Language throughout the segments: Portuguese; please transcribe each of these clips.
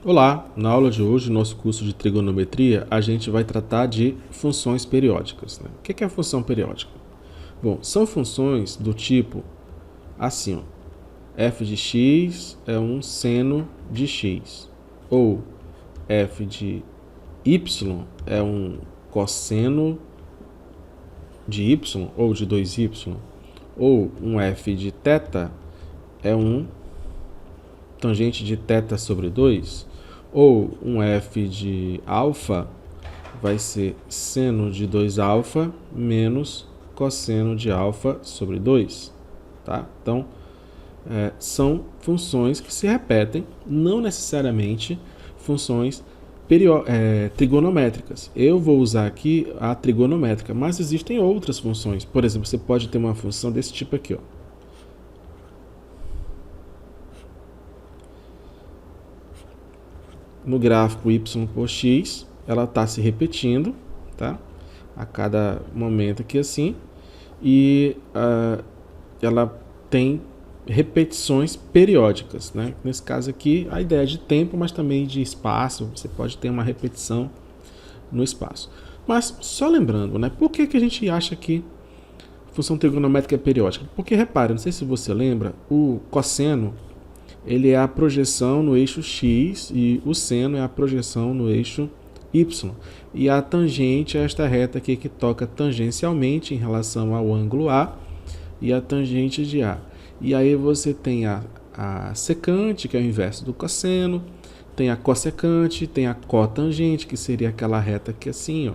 Olá, na aula de hoje, no nosso curso de trigonometria, a gente vai tratar de funções periódicas, né? O que é a função periódica? Bom, são funções do tipo assim, ó, f de x é um seno de x, ou f de y é um cosseno de y, ou de 2y, ou um f de θ é um tangente de θ sobre 2, ou um f de alfa vai ser seno de 2α menos cosseno de alfa sobre 2. Tá? Então, são funções que se repetem, não necessariamente funções trigonométricas. Eu vou usar aqui a trigonométrica, mas existem outras funções. Por exemplo, você pode ter uma função desse tipo aqui, ó. No gráfico y por x, ela está se repetindo, tá? A cada momento aqui assim, e ela tem repetições periódicas, né? Nesse caso aqui, a ideia é de tempo, mas também de espaço. Você pode ter uma repetição no espaço. Mas só lembrando, né? Por que a gente acha que função trigonométrica é periódica? Porque repare, não sei se você lembra, o cosseno ele é a projeção no eixo x e o seno é a projeção no eixo y. E a tangente é esta reta aqui que toca tangencialmente em relação ao ângulo A e a tangente de A. E aí você tem a secante, que é o inverso do cosseno, tem a cossecante, tem a cotangente, que seria aquela reta aqui assim, ó.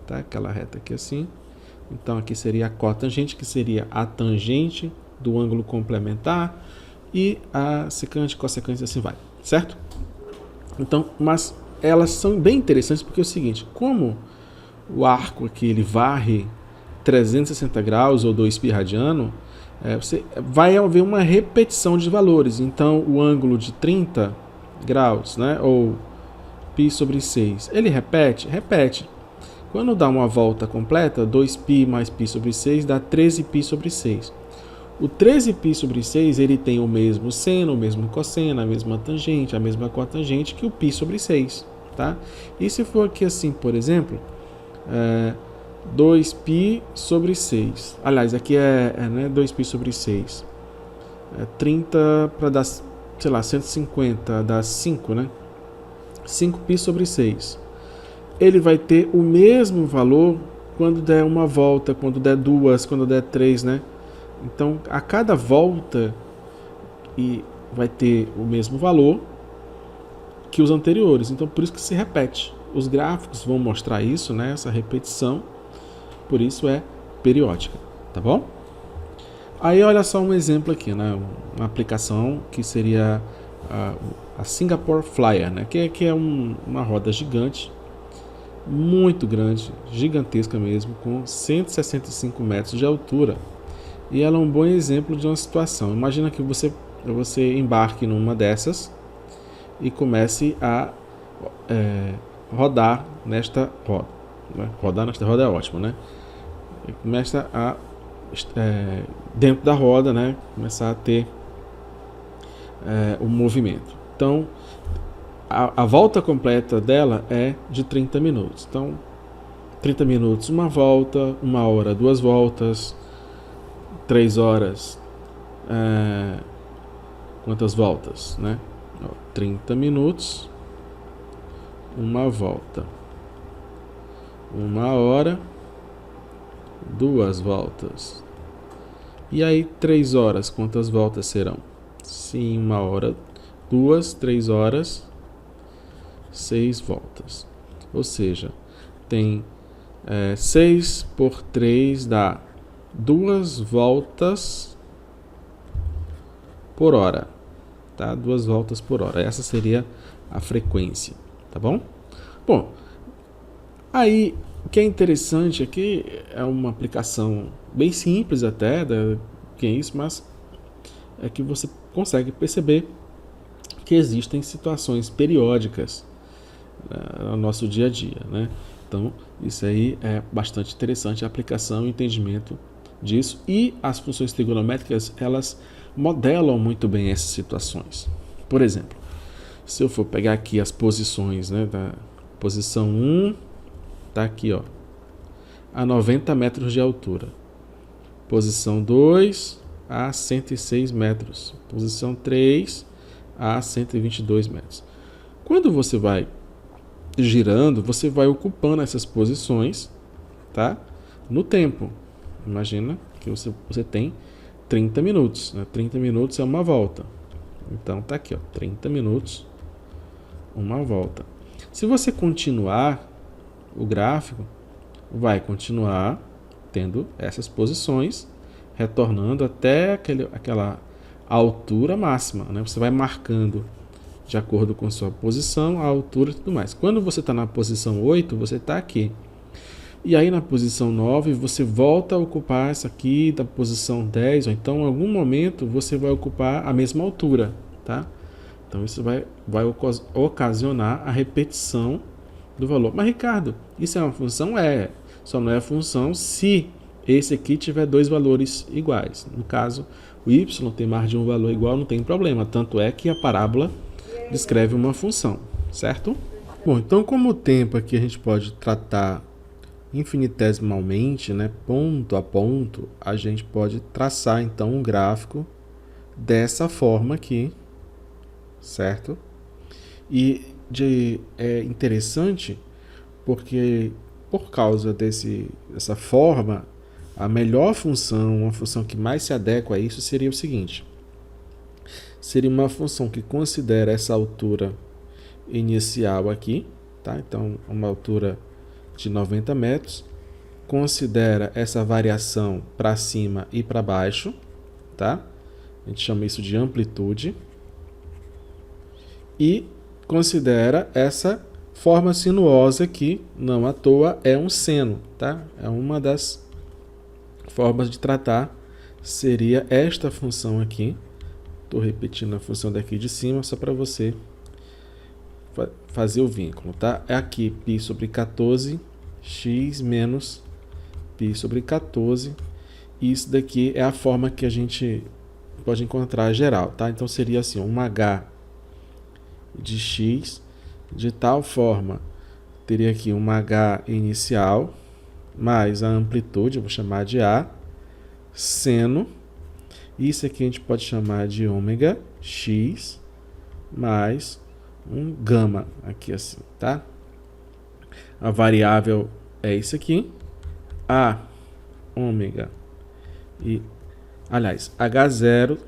Tá? Aquela reta aqui assim. Então aqui seria a cotangente, que seria a tangente do ângulo complementar, e a secante, cossecante, assim vai, certo? Então, mas elas são bem interessantes porque é o seguinte, como o arco aqui ele varre 360 graus ou 2π radiano, você vai haver uma repetição de valores. Então, o ângulo de 30 graus, né, ou π sobre 6, ele repete? Repete. Quando dá uma volta completa, 2π mais π sobre 6 dá 13π sobre 6. O 13π sobre 6 ele tem o mesmo seno, o mesmo cosseno, a mesma tangente, a mesma cotangente que o π sobre 6. Tá? E se for aqui assim, por exemplo, 2π sobre 6. Aliás, aqui né, 2π sobre 6. 30 para dar, sei lá, 150, dá 5, né? 5π sobre 6. Ele vai ter o mesmo valor quando der uma volta, quando der duas, quando der 3, né? Então, a cada volta vai ter o mesmo valor que os anteriores. Então, por isso que se repete. Os gráficos vão mostrar isso, né? Essa repetição. Por isso é periódica, tá bom? Aí, olha só um exemplo aqui, né? Uma aplicação que seria a Singapore Flyer, né? Que é uma roda gigante, muito grande, gigantesca mesmo, com 165 metros de altura. E ela é um bom exemplo de uma situação. Imagina que você embarque numa dessas e comece a rodar nesta roda. Né? Rodar nesta roda é ótimo, né? E começa a, dentro da roda, né? Começar a ter o movimento. Então, a volta completa dela é de 30 minutos. Então, 30 minutos, uma volta, 1 hora, 2 voltas, 3 horas, quantas voltas, né? 30 minutos, 1 volta, 1 hora, 2 voltas. E aí 3 horas, quantas voltas serão? Sim, 1 hora, 2, 3 horas, 6 voltas. Ou seja, tem 6 por 3 dá 2 voltas por hora, tá? 2 voltas por hora. Essa seria a frequência, tá bom? Bom, aí o que é interessante aqui é uma aplicação bem simples até, que é isso, mas é que você consegue perceber que existem situações periódicas no nosso dia a dia, né? Então, isso aí é bastante interessante, a aplicação e o entendimento disso. E as funções trigonométricas, elas modelam muito bem essas situações. Por exemplo, Se eu for pegar aqui as posições, né, da posição 1, tá aqui, ó, a 90 metros de altura. Posição 2, a 106 metros. Posição 3, a 122 metros. Quando você vai girando, você vai ocupando essas posições, tá? No tempo. Imagina que você tem 30 minutos, né? 30 minutos é uma volta. Então tá aqui, ó, 30 minutos, uma volta. Se você continuar o gráfico, vai continuar tendo essas posições, retornando até aquela altura máxima, né? Você vai marcando de acordo com sua posição, a altura e tudo mais. Quando você está na posição 8, você está aqui. E aí na posição 9, você volta a ocupar essa aqui da posição 10, ou então em algum momento você vai ocupar a mesma altura, tá? Então isso vai ocasionar a repetição do valor. Mas Ricardo, isso é uma função? Só não é função se esse aqui tiver dois valores iguais. No caso, o y tem mais de um valor igual, não tem problema. Tanto é que a parábola descreve uma função, certo? Bom, então como o tempo aqui a gente pode tratar infinitesimalmente, né, ponto a ponto, a gente pode traçar então um gráfico dessa forma aqui, certo? E é interessante porque por causa dessa forma, a melhor função, uma função que mais se adequa a isso seria o seguinte: seria uma função que considera essa altura inicial aqui, tá? Então, uma altura de 90 metros, considera essa variação para cima e para baixo, tá? A gente chama isso de amplitude. E considera essa forma sinuosa aqui, não à toa é um seno, tá? É uma das formas de tratar, seria esta função aqui. Estou repetindo a função daqui de cima, só para você fazer o vínculo, tá? É aqui π sobre 14, x menos π sobre 14. E isso daqui é a forma que a gente pode encontrar geral, tá? Então seria assim, um h de x, de tal forma, teria aqui um h inicial, mais a amplitude, eu vou chamar de A, seno, isso aqui a gente pode chamar de ômega x, mais um gama, aqui assim, tá? A variável é isso aqui, A, ômega, e, aliás, H0,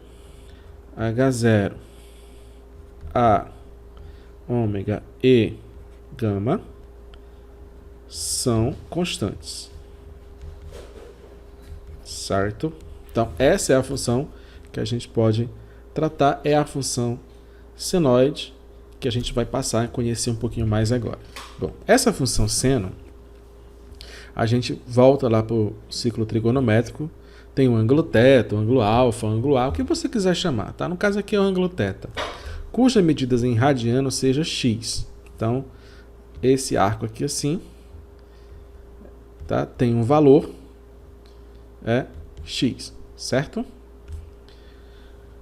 A, ômega e gama são constantes, certo? Então, essa é a função que a gente pode tratar, é a função senoide, que a gente vai passar a conhecer um pouquinho mais agora. Bom, essa função seno, a gente volta lá para o ciclo trigonométrico, tem o ângulo θ, o ângulo alfa, o ângulo A, o que você quiser chamar, tá? No caso aqui é o ângulo θ, cuja medida em radiano seja x. Então, esse arco aqui assim, tá? Tem um valor, é x, certo?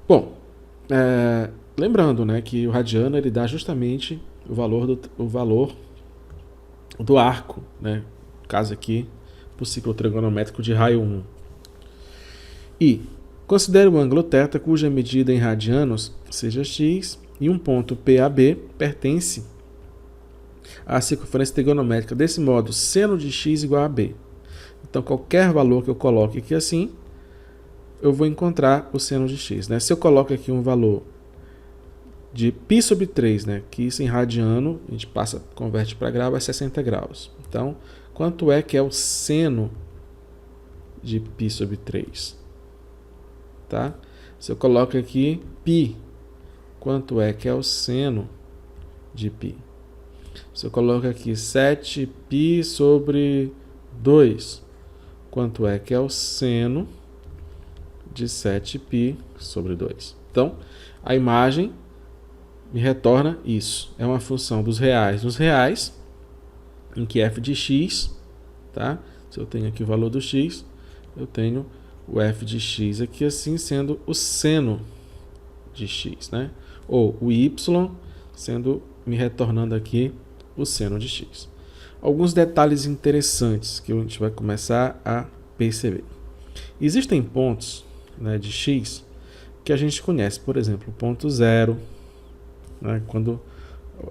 Bom, lembrando, né, que o radiano ele dá justamente o valor do arco, né? No caso aqui, para o ciclo trigonométrico de raio 1. E considere o ângulo θ cuja medida em radianos seja x e um ponto PAB pertence à circunferência trigonométrica. Desse modo, seno de x igual a b. Então, qualquer valor que eu coloque aqui assim, eu vou encontrar o seno de x, né? Se eu coloco aqui um valor de π sobre 3, né, que isso em radiano, a gente converte para grau, é 60 graus. Então, quanto é que é o seno de π sobre 3? Tá? Se eu coloco aqui π, quanto é que é o seno de π? Se eu coloco aqui 7π sobre 2, quanto é que é o seno de 7π sobre 2? Então, a imagem me retorna isso. É uma função dos reais nos reais, em que f de x, tá? Se eu tenho aqui o valor do x, eu tenho o f de x aqui assim sendo o seno de x, né? Ou o y me retornando aqui o seno de x. Alguns detalhes interessantes que a gente vai começar a perceber. Existem pontos, né, de x que a gente conhece, por exemplo, o ponto 0, né, quando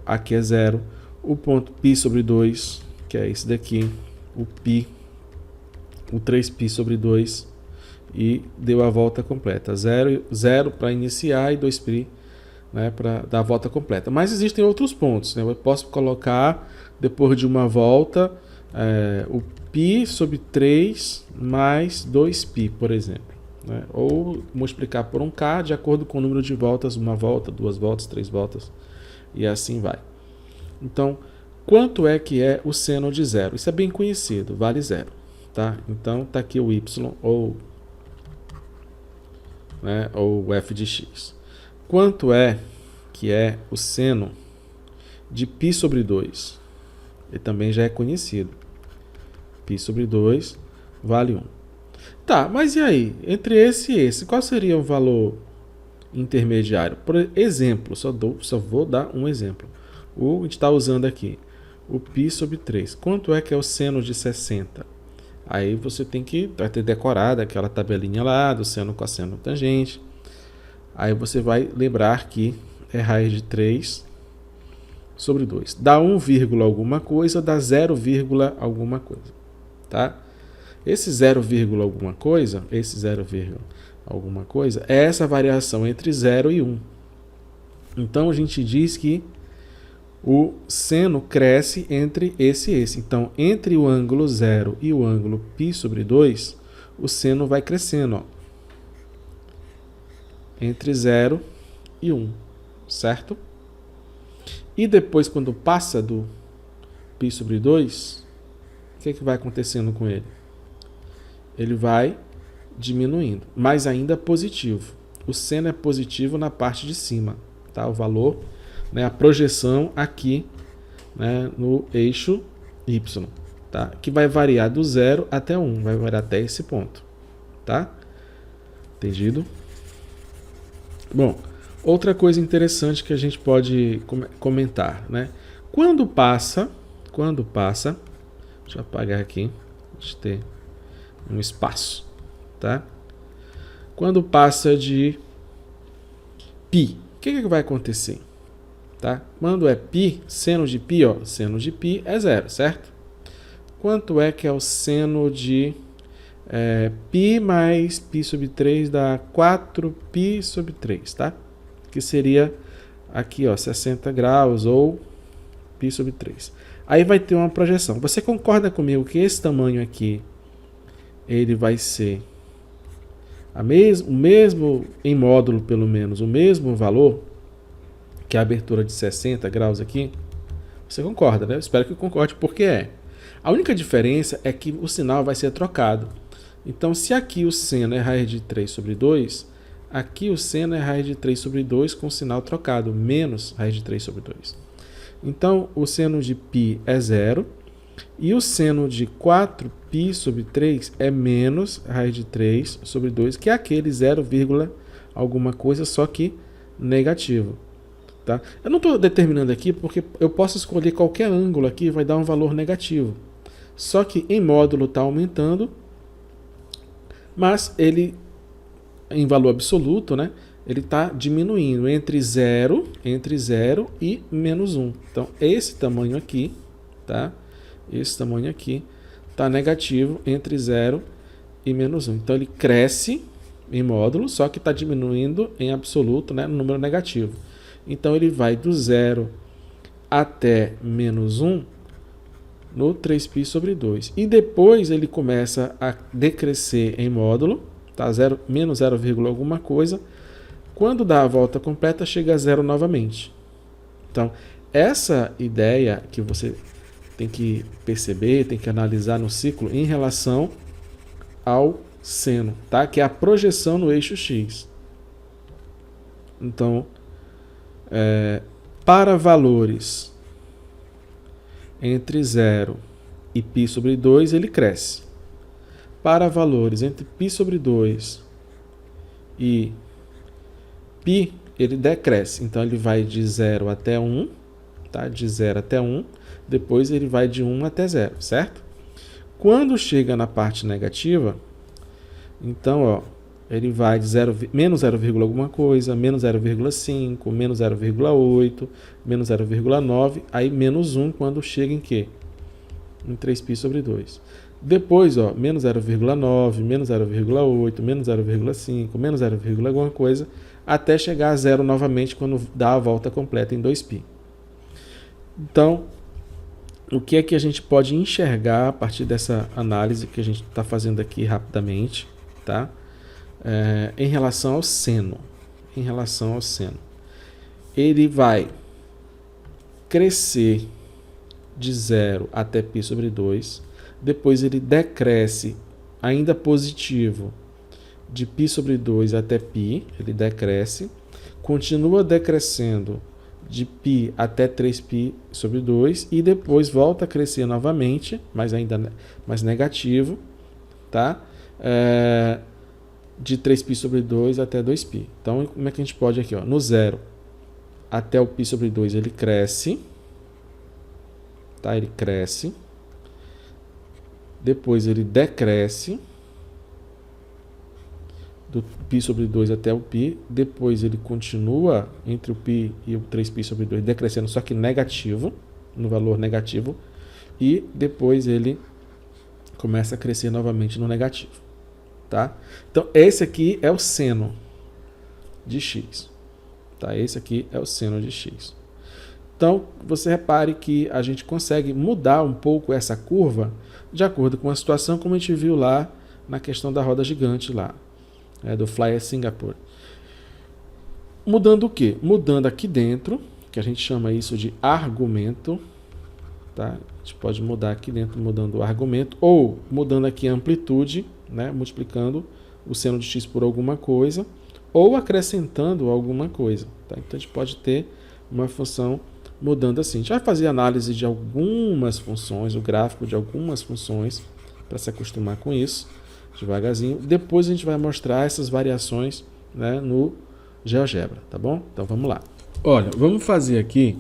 aqui é 0, o ponto π sobre 2, que é esse daqui, o π, o 3π sobre 2, e deu a volta completa. 0 para iniciar e 2π, né, para dar a volta completa. Mas existem outros pontos, né? Eu posso colocar, depois de uma volta, o π sobre 3 mais 2π, por exemplo, né? Ou multiplicar por um k de acordo com o número de voltas, uma volta, duas voltas, três voltas, e assim vai. Então, quanto é que é o seno de 0? Isso é bem conhecido, vale 0. Tá? Então, está aqui o y, ou o f de x. Quanto é que é o seno de π sobre 2? Ele também já é conhecido. π sobre 2 vale 1. Tá, mas e aí? Entre esse e esse, qual seria o valor intermediário? Por exemplo, só vou dar um exemplo. A gente está usando aqui o π sobre 3. Quanto é que é o seno de 60? Aí você vai ter decorado aquela tabelinha lá do seno, cosseno, tangente. Aí você vai lembrar que é raiz de 3 sobre 2. Dá 1, alguma coisa, dá 0, alguma coisa. Tá? Esse 0, alguma coisa, é essa variação entre 0 e 1. Então a gente diz que o seno cresce entre esse e esse. Então, entre o ângulo 0 e o ângulo π sobre 2, o seno vai crescendo, ó, entre 0 e 1, certo? E depois, quando passa do π sobre 2, o que vai acontecendo com ele? Ele vai diminuindo, mas ainda positivo. O seno é positivo na parte de cima, tá? O valor, né, a projeção aqui, né, no eixo y, tá? Que vai variar do 0 até 1, vai variar até esse ponto, tá? Entendido? Bom, outra coisa interessante que a gente pode comentar, né? Quando passa, deixa eu apagar aqui, deixa eu ter um espaço, tá? Quando passa de π, o que vai acontecer? Tá? Quando é π, seno de π, ó, seno de π é 0, certo? Quanto é que é o seno de π mais π sobre 3 dá 4π sobre 3, tá? Que seria aqui, ó, 60 graus ou π sobre 3. Aí vai ter uma projeção. Você concorda comigo que esse tamanho aqui, ele vai ser o mesmo em módulo, pelo menos, o mesmo valor que a abertura de 60 graus aqui? Você concorda, né? Eu espero que concorde, porque é. A única diferença é que o sinal vai ser trocado. Então, se aqui o seno é raiz de 3 sobre 2, aqui o seno é raiz de 3 sobre 2 com o sinal trocado, menos raiz de 3 sobre 2. Então, o seno de π é 0, e o seno de 4π sobre 3 é menos raiz de 3 sobre 2, que é aquele 0, alguma coisa, só que negativo. Tá? Eu não estou determinando aqui porque eu posso escolher qualquer ângulo aqui e vai dar um valor negativo. Só que em módulo está aumentando, mas ele, em valor absoluto, né, ele está diminuindo entre 0 e menos 1. Então, esse tamanho aqui, tá? Esse tamanho aqui está negativo entre 0 e menos 1. Então, ele cresce em módulo, só que está diminuindo em absoluto, né, no número negativo. Então, ele vai do 0 até menos 1 no 3π sobre 2. E depois ele começa a decrescer em módulo, tá? Menos 0, alguma coisa. Quando dá a volta completa, chega a 0 novamente. Então, essa ideia que você tem que perceber, tem que analisar no ciclo em relação ao seno, tá? Que é a projeção no eixo x. Então, para valores entre 0 e π sobre 2, ele cresce. Para valores entre π sobre 2 e π ele decresce. Então, ele vai de 0 até 1, tá? De 0 até 1. Depois, ele vai de 1 até 0, certo? Quando chega na parte negativa, então, ó, ele vai de menos 0, alguma coisa, menos 0,5, menos 0,8, menos 0,9, aí menos 1 quando chega em quê? Em 3π sobre 2. Depois, ó, menos 0,9, menos 0,8, menos 0,5, menos 0, alguma coisa, até chegar a 0 novamente quando dá a volta completa em 2π. Então, o que é que a gente pode enxergar a partir dessa análise que a gente está fazendo aqui rapidamente, tá? Em relação ao seno. Em relação ao seno. Ele vai crescer de 0 até π sobre 2. Depois ele decresce, ainda positivo, de π sobre 2 até π. Ele decresce. Continua decrescendo de π até 3π sobre 2. E depois volta a crescer novamente, mas ainda mais negativo, tá? De 3π sobre 2 até 2π. Então, como é que a gente pode aqui? Ó, no 0 até o π sobre 2 ele cresce. Tá? Ele cresce. Depois ele decresce. Do π sobre 2 até o π. Depois ele continua entre o π e o 3π sobre 2 decrescendo, só que negativo, no valor negativo. E depois ele começa a crescer novamente no negativo. Tá? Então, esse aqui é o seno de x. Tá? Esse aqui é o seno de x. Então, você repare que a gente consegue mudar um pouco essa curva de acordo com a situação, como a gente viu lá na questão da roda gigante lá, do Flyer Singapore. Mudando o quê? Mudando aqui dentro, que a gente chama isso de argumento. Tá? A gente pode mudar aqui dentro, mudando o argumento, ou mudando aqui a amplitude, né? Multiplicando o seno de x por alguma coisa, ou acrescentando alguma coisa. Tá? Então, a gente pode ter uma função mudando assim. A gente vai fazer análise de algumas funções, o gráfico de algumas funções, para se acostumar com isso, devagarzinho. Depois a gente vai mostrar essas variações, né, no GeoGebra, tá bom? Então, vamos lá. Olha, vamos fazer aqui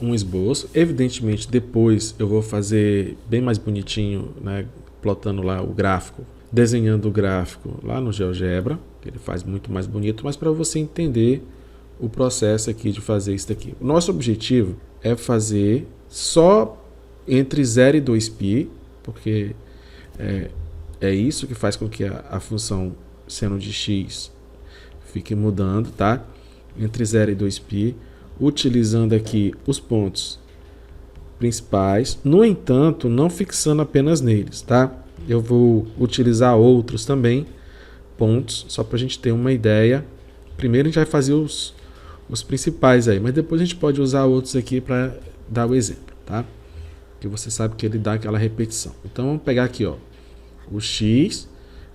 um esboço. Evidentemente, depois eu vou fazer bem mais bonitinho, né, plotando lá o gráfico, desenhando o gráfico lá no GeoGebra, que ele faz muito mais bonito, mas para você entender o processo aqui de fazer isso daqui. O nosso objetivo é fazer só entre 0 e 2π, porque é isso que faz com que a função seno de x fique mudando, tá? Entre 0 e 2π, utilizando aqui os pontos principais. No entanto, não fixando apenas neles, tá? Eu vou utilizar outros também pontos, só para a gente ter uma ideia. Primeiro a gente vai fazer os principais aí, mas depois a gente pode usar outros aqui para dar o exemplo, tá? Que você sabe que ele dá aquela repetição. Então vamos pegar aqui, ó, o x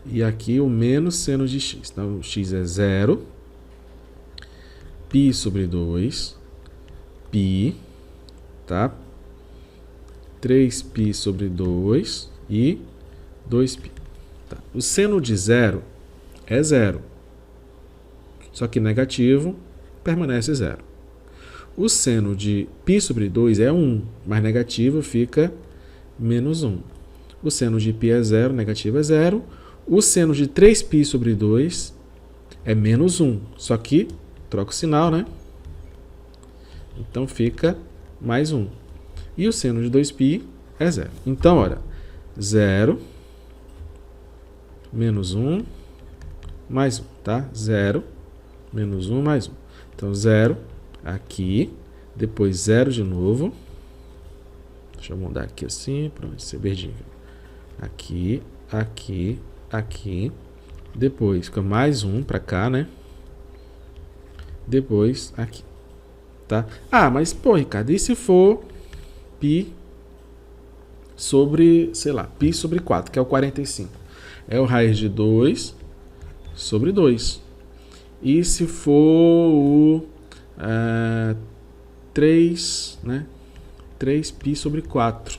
e aqui o menos seno de x. Então o x é 0, π sobre 2, π, tá? 3π sobre 2 e 2π. Tá? O seno de 0 é 0, só que negativo permanece 0. O seno de π sobre 2 é 1, mas negativo fica menos 1. O seno de π é 0, negativo é 0. O seno de 3π sobre 2 é menos 1, só que troca o sinal, né? Então fica mais 1. E o seno de 2π é 0. Então, olha, 0, menos 1, mais 1, tá? 0, menos 1, mais 1. Então, 0 aqui, depois 0 de novo. Deixa eu mudar aqui assim, para ser verdinho. Aqui, aqui, aqui. Depois fica mais 1 para cá, né? Depois aqui, tá? Ah, mas, pô, Ricardo, e se for π sobre, sei lá, π sobre 4, que é o 45? É o raiz de 2 sobre 2. E se for o 3, né? 3π sobre 4.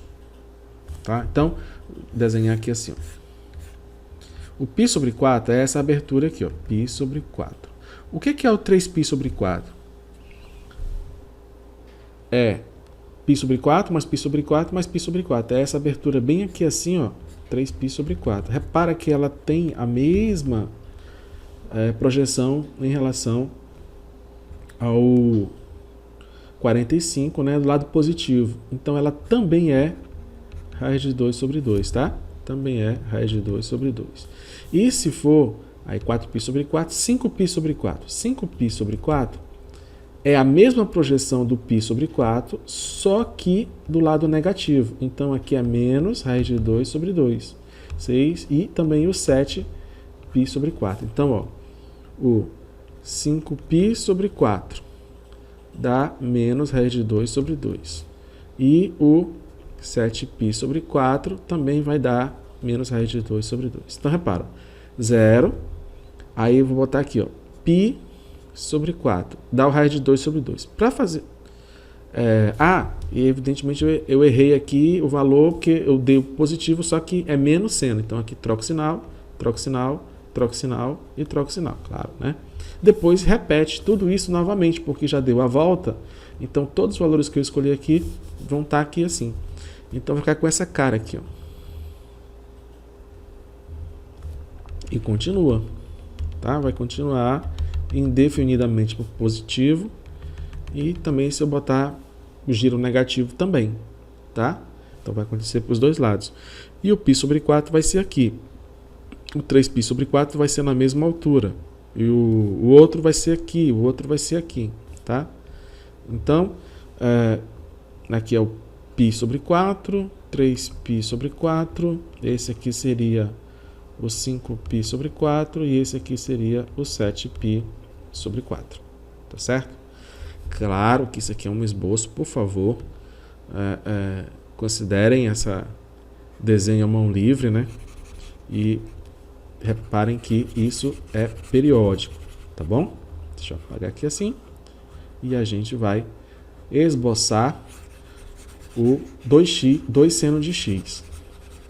Tá? Então, desenhar aqui assim, ó. O π sobre 4 é essa abertura aqui, ó, π sobre 4. O que é o 3π sobre 4? É π sobre 4 mais π sobre 4 mais π sobre 4. É essa abertura bem aqui assim, ó, 3π sobre 4. Repara que ela tem a mesma projeção em relação ao 45, né, do lado positivo. Então ela também é raiz de 2 sobre 2, tá? Também é raiz de 2 sobre 2. E se for aí 4π sobre 4, 5π sobre 4. 5π sobre 4 é a mesma projeção do π sobre 4, só que do lado negativo. Então aqui é menos raiz de 2 sobre 2. 6 e também o 7π sobre 4. Então, ó, o 5π sobre 4 dá menos raiz de 2 sobre 2. E o 7π sobre 4 também vai dar menos raiz de 2 sobre 2. Então, repara, 0, aí eu vou botar aqui, ó, π sobre 4, dá o raiz de 2 sobre 2. Para fazer... e evidentemente eu errei aqui o valor, porque eu dei o positivo, só que é menos seno. Então, aqui troco sinal, troco sinal, troco sinal e troco sinal, claro, né? Depois repete tudo isso novamente, porque já deu a volta. Então, todos os valores que eu escolhi aqui vão estar aqui assim. Então, vai ficar com essa cara aqui, ó. E continua, tá? Vai continuar indefinidamente por positivo. E também se eu botar o giro negativo também, tá? Então, vai acontecer para os dois lados. E o π sobre 4 vai ser aqui. O 3π sobre 4 vai ser na mesma altura. E o outro vai ser aqui, o outro vai ser aqui, tá? Então, aqui é o π sobre 4, 3π sobre 4, esse aqui seria o 5π sobre 4 e esse aqui seria o 7π sobre 4, tá certo? Claro que isso aqui é um esboço, por favor, considerem essa desenho à mão livre, né? E reparem que isso é periódico, tá bom? Deixa eu apagar aqui assim. E a gente vai esboçar o 2 seno de x,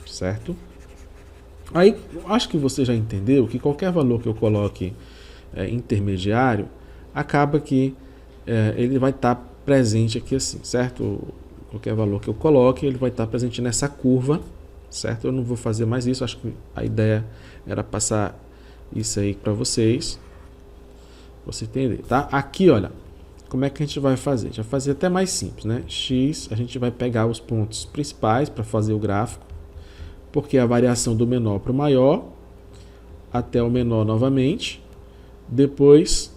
certo? Aí, acho que você já entendeu que qualquer valor que eu coloque intermediário, acaba que ele vai estar presente aqui assim, certo? Qualquer valor que eu coloque, ele vai estar presente nessa curva, certo? Eu não vou fazer mais isso, acho que a ideia era passar isso aí para vocês, você entender, tá? Aqui, olha, como é que a gente vai fazer? Já fazer até mais simples, né? X, a gente vai pegar os pontos principais para fazer o gráfico, porque é a variação do menor para o maior, até o menor novamente, depois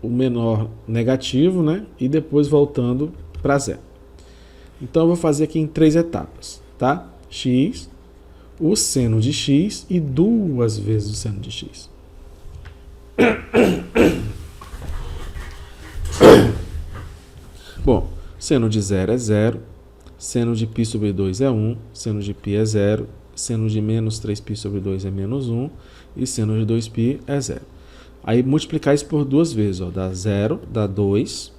o menor negativo, né? E depois voltando para zero. Então, eu vou fazer aqui em 3 etapas, tá? X, o seno de x e 2 vezes o seno de x. Bom, seno de 0 é 0, seno de π sobre 2 é 1, seno de π é 0, seno de menos 3π sobre 2 é menos 1 e seno de 2π é 0. Aí, multiplicar isso por 2 vezes, ó, dá 0, dá 2,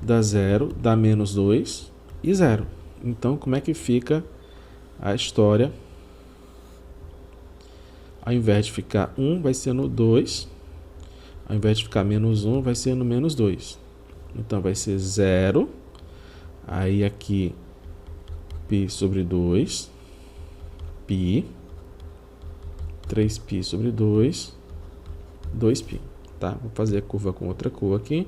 dá 0, dá menos 2 e 0. Então, como é que fica a história? Ao invés de ficar 1, vai ser no 2. Ao invés de ficar menos 1, vai ser no menos 2. Então, vai ser 0. Aí, aqui, π sobre 2. Π. 3π sobre 2. 2π. Tá? Vou fazer a curva com outra cor aqui.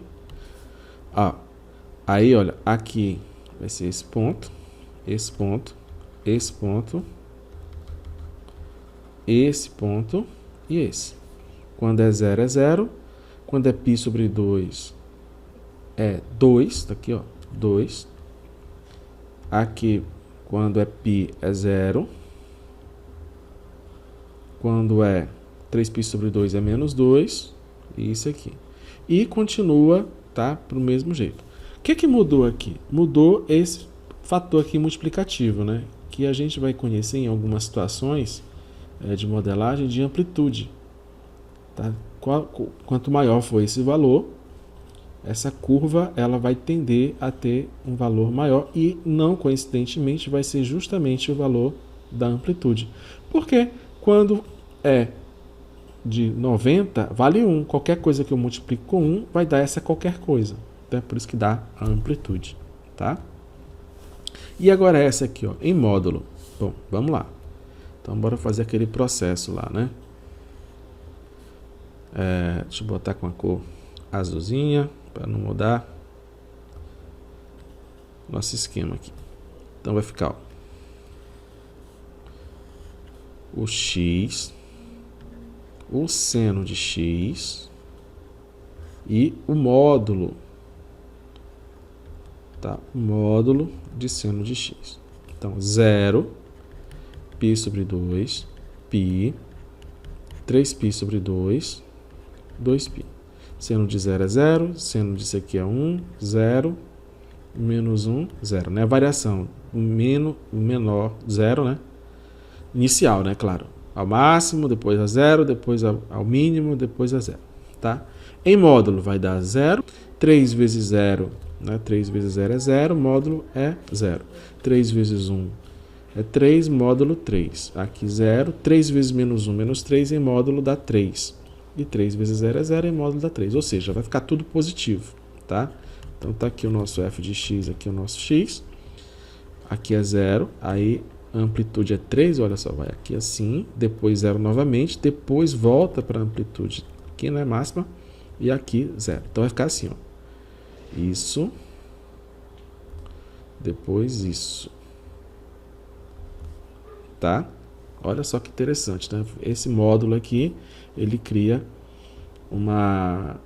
Aí, olha, aqui vai ser esse ponto, esse ponto, esse ponto, esse ponto e esse. Quando é 0, é 0. Quando é π sobre 2, é 2. Tá aqui, ó, 2. Aqui, quando é π, é 0. Quando é 3π sobre 2, é menos 2. E isso aqui. E continua, tá? Pro mesmo jeito. O que mudou aqui? Mudou esse fator aqui multiplicativo, né? Que a gente vai conhecer em algumas situações de modelagem de amplitude. Tá? Quanto maior for esse valor, essa curva ela vai tender a ter um valor maior e, não coincidentemente, vai ser justamente o valor da amplitude. Porque quando é de 90 vale 1. Qualquer coisa que eu multiplico com 1 vai dar essa qualquer coisa. Então é por isso que dá a amplitude. Tá? E agora essa aqui, ó, em módulo. Bom, vamos lá. Então bora fazer aquele processo lá, né? Deixa eu botar com a cor azulzinha para não mudar nosso esquema aqui. Então vai ficar, ó, o x, o seno de x e o módulo, tá? O módulo de seno de x. Então 0, π sobre 2, π, 3π sobre 2, 2π. Seno de 0 é 0, seno disso aqui é 1, 0, menos 1, 0. Né? A variação, o menor, 0, né? Inicial, né? Claro. Ao máximo, depois a 0, depois ao mínimo, depois a 0. Tá? Em módulo vai dar 0, 3 vezes 0, né? 3 vezes 0 é 0, módulo é 0. 3 vezes 1 é 3, módulo 3. Aqui 0, 3 vezes menos 1, menos 3, em módulo dá 3. E 3 vezes 0 é 0, em módulo dá 3. Ou seja, vai ficar tudo positivo, tá? Então tá aqui o nosso f de x, aqui o nosso x. Aqui é 0, aí a amplitude é 3, olha só, vai aqui assim, depois 0 novamente, depois volta para a amplitude aqui, né, máxima, e aqui 0. Então vai ficar assim, ó. Isso, depois isso. Tá? Olha só que interessante, né? Esse módulo aqui, ele cria uma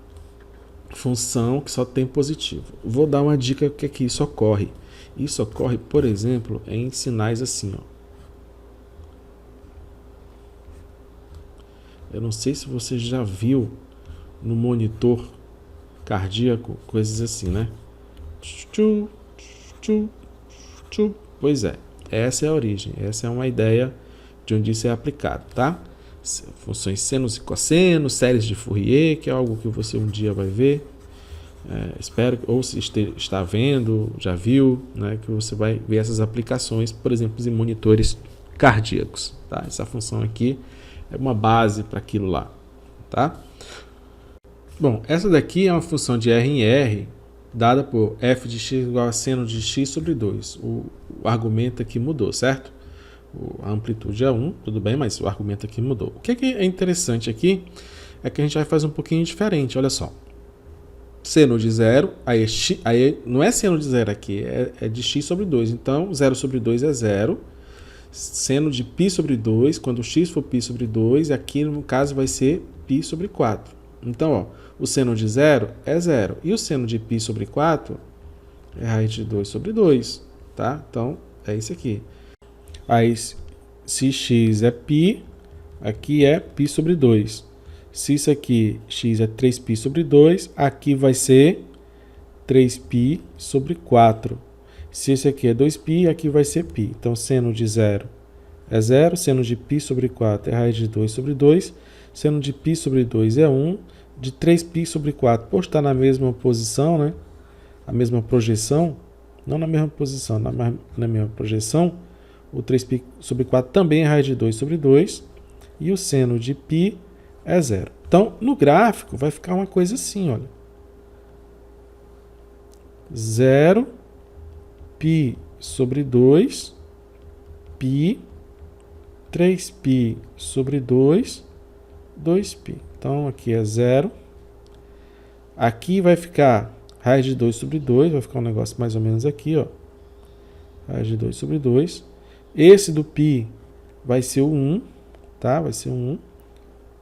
função que só tem positivo. Vou dar uma dica que aqui isso ocorre. Isso ocorre, por exemplo, em sinais assim, ó. Eu não sei se você já viu no monitor cardíaco coisas assim, né? Tchu, tchu, tchu. Pois é. Essa é a origem, essa é uma ideia de onde isso é aplicado, tá? Funções senos e cossenos, séries de Fourier, que é algo que você um dia vai ver. Espero, ou se está vendo, já viu, né? Que você vai ver essas aplicações, por exemplo, em monitores cardíacos, tá? Essa função aqui é uma base para aquilo lá, tá? Bom, essa daqui é uma função de R em R, dada por f de x igual a seno de x sobre 2. O argumento aqui mudou, certo? A amplitude é 1, tudo bem, mas o argumento aqui mudou. O que é interessante aqui é que a gente vai fazer um pouquinho diferente, olha só. Seno de 0, aí não é seno de 0 aqui, é de x sobre 2. Então, 0 sobre 2 é 0. Seno de π sobre 2, quando x for π sobre 2, aqui no caso vai ser π sobre 4. Então, ó, o seno de 0 é 0. E o seno de π sobre 4 é raiz de 2 sobre 2. Tá? Então, é isso aqui. Aí, se x é π, aqui é π sobre 2. Se isso aqui, x é 3π sobre 2, aqui vai ser 3π sobre 4. Se esse aqui é 2π, aqui vai ser π. Então, seno de 0 é 0, seno de π sobre 4 é raiz de 2 sobre 2, seno de π sobre 2 é 1, de 3π sobre 4, por estar na mesma posição, né? A mesma projeção, não na mesma posição, na mesma projeção, o 3π sobre 4 também é raiz de 2 sobre 2, e o seno de π é 0. Então, no gráfico, vai ficar uma coisa assim, olha. 0, π sobre 2, π, 3π sobre 2, 2π. Então, aqui é 0. Aqui vai ficar raiz de 2 sobre 2, vai ficar um negócio mais ou menos aqui, ó. Raiz de 2 sobre 2. Esse do π vai ser o 1, tá? Vai ser o 1.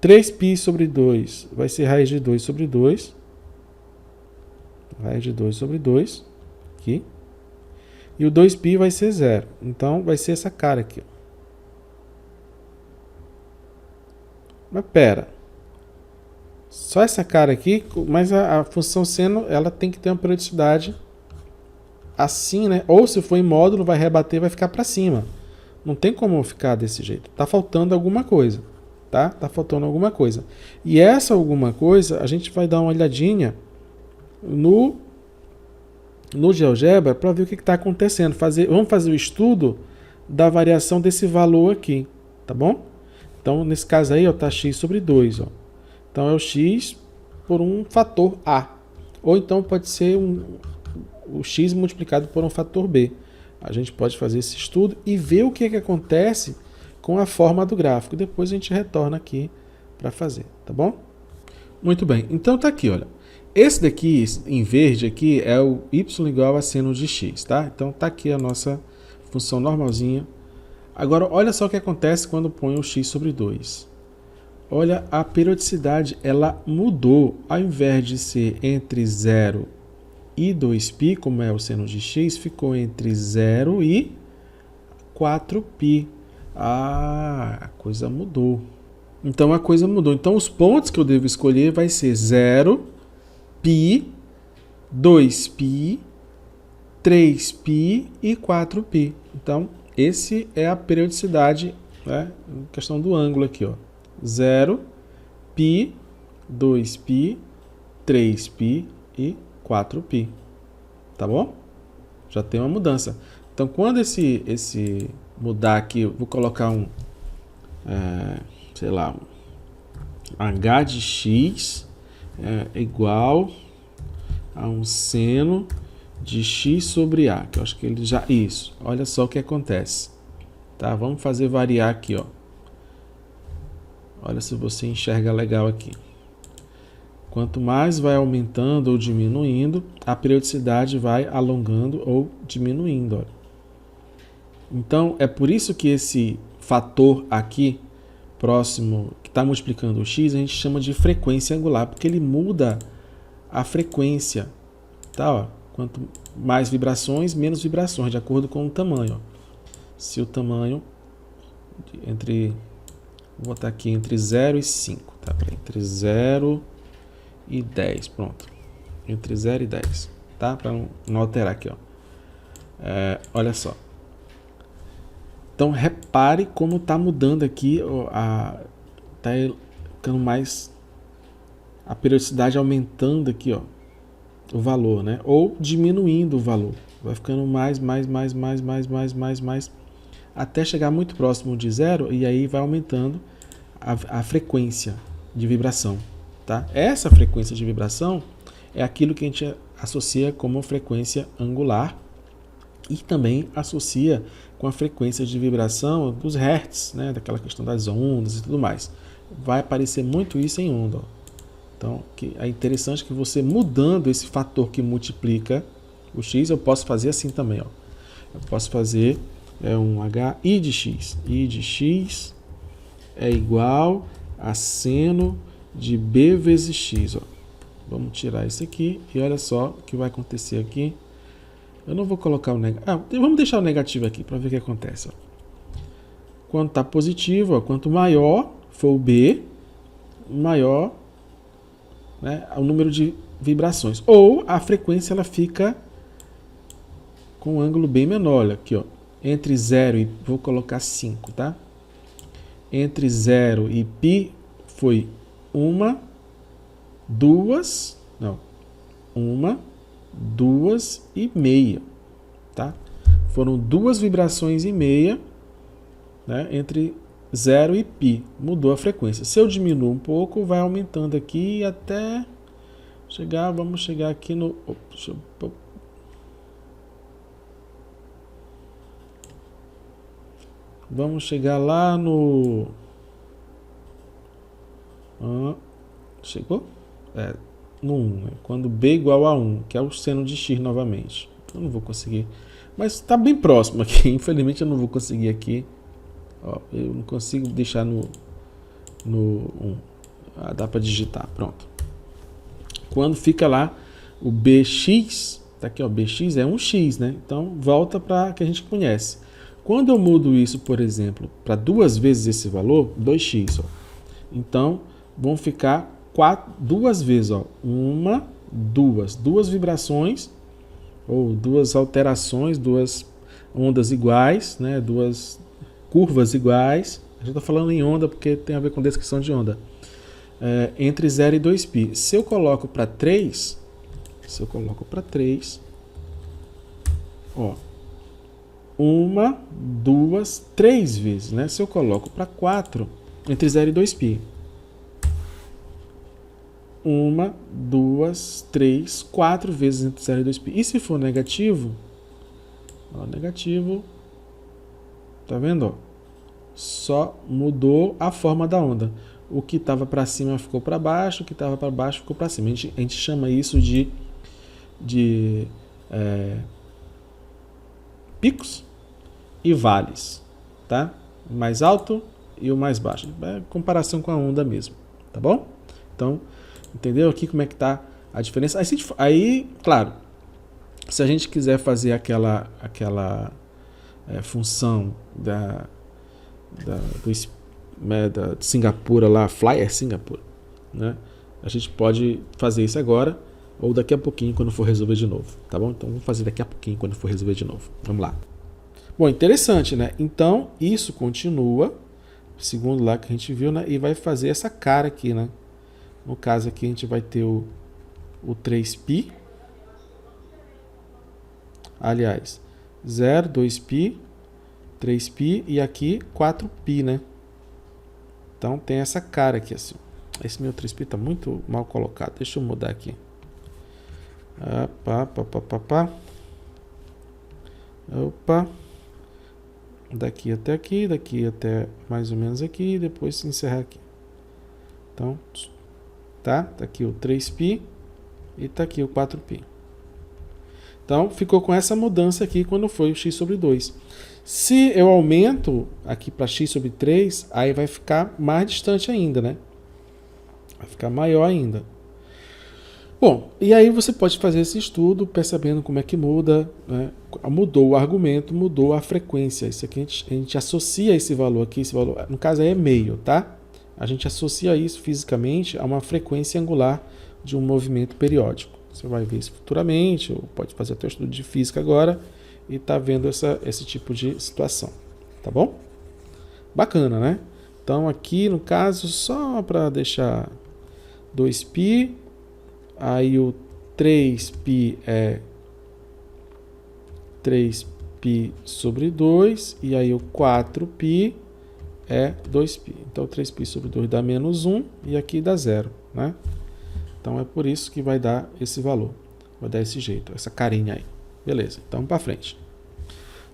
3π sobre 2 vai ser raiz de 2 sobre 2. Raiz de 2 sobre 2, aqui. E o 2π vai ser 0. Então, vai ser essa cara aqui, ó. Mas pera. Só essa cara aqui, mas a função seno, ela tem que ter uma periodicidade assim, né? Ou se for em módulo, vai rebater, vai ficar para cima. Não tem como ficar desse jeito. Tá faltando alguma coisa, tá? Tá faltando alguma coisa. E essa alguma coisa, a gente vai dar uma olhadinha no GeoGebra para ver o que está acontecendo. Vamos fazer o estudo da variação desse valor aqui, tá bom? Então, nesse caso aí, está x sobre 2. Ó. Então, é o x por um fator a. Ou então pode ser o x multiplicado por um fator b. A gente pode fazer esse estudo e ver o que acontece com a forma do gráfico. Depois a gente retorna aqui para fazer, tá bom? Muito bem. Então, tá aqui, olha. Esse daqui, em verde aqui, é o y igual a seno de x, tá? Então, tá aqui a nossa função normalzinha. Agora, olha só o que acontece quando põe o x sobre 2. Olha, a periodicidade, ela mudou. Ao invés de ser entre 0 e 2π, como é o seno de x, ficou entre 0 e 4π. Ah, a coisa mudou. Então, a coisa mudou. Então, os pontos que eu devo escolher vai ser 0, π, 2π, 3π e 4π. Então, esse é a periodicidade, né, em questão do ângulo aqui, ó. 0, π, 2π, 3π e 4π. Tá bom? Já tem uma mudança. Então, quando esse mudar aqui, eu vou colocar sei lá, h de x é igual a um seno de x sobre a, que eu acho que ele já... Isso, olha só o que acontece. Tá? Vamos fazer variar aqui, ó. Olha se você enxerga legal aqui. Quanto mais vai aumentando ou diminuindo, a periodicidade vai alongando ou diminuindo. Olha. Então, é por isso que esse fator aqui, próximo, que está multiplicando o x, a gente chama de frequência angular, porque ele muda a frequência. Tá? Ó. Quanto mais vibrações, menos vibrações, de acordo com o tamanho. Ó. Se o tamanho vou botar aqui entre 0 e 5, tá? Entre 0 e 10, pronto. Entre 0 e 10, tá? Para não alterar aqui, ó. Olha só. Então, repare como tá mudando aqui, tá ficando mais... A periodicidade aumentando aqui, ó, o valor, né? Ou diminuindo o valor. Vai ficando mais, até chegar muito próximo de 0, e aí vai aumentando a frequência de vibração. Tá? Essa frequência de vibração é aquilo que a gente associa como frequência angular e também associa com a frequência de vibração dos hertz, né? Daquela questão das ondas e tudo mais. Vai aparecer muito isso em onda. Ó. Então, é interessante que você mudando esse fator que multiplica o x, eu posso fazer assim também. Ó. Eu posso fazer um i de x. I de x é igual a seno de b vezes x. Ó. Vamos tirar isso aqui e olha só o que vai acontecer aqui. Eu não vou colocar o negativo. Vamos deixar o negativo aqui para ver o que acontece. Ó. Quando está positivo, ó, quanto maior for o b, maior, né, o número de vibrações. Ou a frequência ela fica com um ângulo bem menor. Olha aqui, ó. Entre 0 e... Vou colocar 5, tá? Entre 0 e π foi 1, 2... Não. 1, 2 e meia, tá? Foram 2 vibrações e meia, né? Entre 0 e π. Mudou a frequência. Se eu diminuo um pouco, vai aumentando aqui até chegar... Vamos chegar aqui no... Vamos chegar lá no... Chegou? No 1, né? Quando b igual a 1, que é o seno de x novamente. Eu não vou conseguir. Mas está bem próximo aqui. Infelizmente eu não vou conseguir aqui. Ó, eu não consigo deixar no 1. Dá para digitar. Pronto. Quando fica lá o bx, tá aqui, ó, bx é 1x, né? Então volta para que a gente conhece. Quando eu mudo isso, por exemplo, para 2 vezes esse valor, 2x, ó. Então, vão ficar 2 vezes, ó. 1, 2. 2 vibrações, ou 2 alterações, 2 ondas iguais, né? 2 curvas iguais. A gente está falando em onda porque tem a ver com descrição de onda. Entre 0 e 2π. Se eu coloco para 3, ó. 1, 2, 3 vezes, né? Se eu coloco para 4, entre 0 e 2π. 1, 2, 3, 4 vezes entre 0 e 2π. E se for negativo, ó, negativo, tá vendo? Ó, só mudou a forma da onda. O que estava para cima ficou para baixo, o que estava para baixo ficou para cima. A gente chama isso de picos e vales, tá? O mais alto e o mais baixo. É comparação com a onda mesmo, tá bom? Então, entendeu aqui como é que tá a diferença? Aí, claro, se a gente quiser fazer aquela função de Singapura lá, Flyer Singapura, né? A gente pode fazer isso agora ou daqui a pouquinho quando for resolver de novo, tá bom? Então vamos fazer daqui a pouquinho quando for resolver de novo. Vamos lá. Bom, interessante, né? Então isso continua, segundo lá que a gente viu, né? E vai fazer essa cara aqui, né? No caso aqui a gente vai ter o 3π, aliás, 0, 2π, 3π e aqui 4π, né? Então tem essa cara aqui assim. Esse meu 3π está muito mal colocado. Deixa eu mudar aqui. Opa. Daqui até mais ou menos aqui, e depois se encerrar aqui. Então, tá aqui o 3π e tá aqui o 4π. Então, ficou com essa mudança aqui quando foi o x sobre 2. Se eu aumento aqui para x sobre 3, aí vai ficar mais distante ainda, né? Vai ficar maior ainda. Bom, e aí você pode fazer esse estudo percebendo como é que muda, né? Mudou o argumento, mudou a frequência. Isso aqui a gente associa esse valor aqui, esse valor, no caso aí é meio, tá? A gente associa isso fisicamente a uma frequência angular de um movimento periódico. Você vai ver isso futuramente, ou pode fazer até o estudo de física agora e tá vendo esse tipo de situação, tá bom? Bacana, né? Então aqui no caso, só para deixar 2π, aí o 3π é 3π sobre 2, e aí o 4π é 2π. Então 3π sobre 2 dá menos 1 e aqui dá 0, né? Então é por isso que vai dar esse valor. Vai dar esse jeito, essa carinha aí. Beleza, então vamos para frente.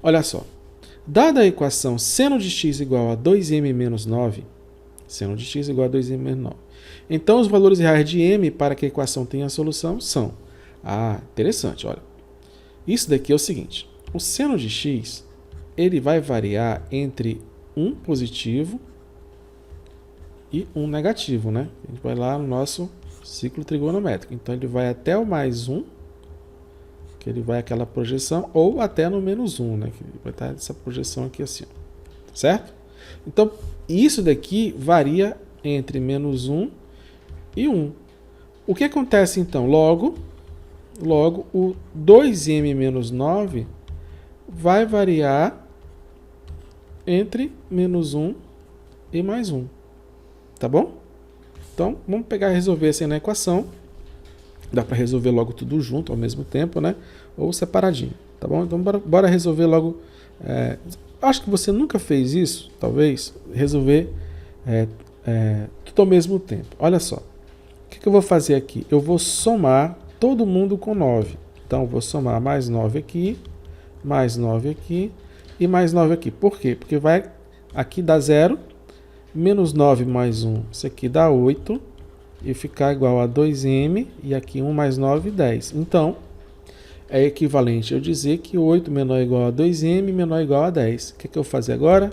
Olha só. Dada a equação seno de x igual a 2m menos 9, seno de x igual a 2m menos 9. Então os valores reais de m para que a equação tenha solução são... interessante, olha. Isso daqui é o seguinte. O seno de x, ele vai variar entre 1 positivo e 1 negativo, né? A gente vai lá no nosso ciclo trigonométrico. Então ele vai até o mais 1, que ele vai aquela projeção, ou até no menos 1, né? Que vai estar essa projeção aqui assim, certo? Então isso daqui varia entre menos 1 e 1. O que acontece então? Logo o 2m menos 9 vai variar entre menos 1 e mais 1. Tá bom? Então, vamos pegar e resolver assim na equação. Dá para resolver logo tudo junto ao mesmo tempo, né? Ou separadinho, tá bom? Então, bora resolver logo. Acho que você nunca fez isso, talvez, resolver tudo ao mesmo tempo. Olha só. O que eu vou fazer aqui? Eu vou somar todo mundo com 9. Então, eu vou somar mais 9 aqui, mais 9 aqui e mais 9 aqui. Por quê? Porque vai aqui dá 0, menos 9 mais 1, isso aqui dá 8, e ficar igual a 2m, e aqui 1 mais 9, 10. Então, é equivalente eu dizer que 8 menor ou igual a 2m, menor ou igual a 10. O que eu vou fazer agora?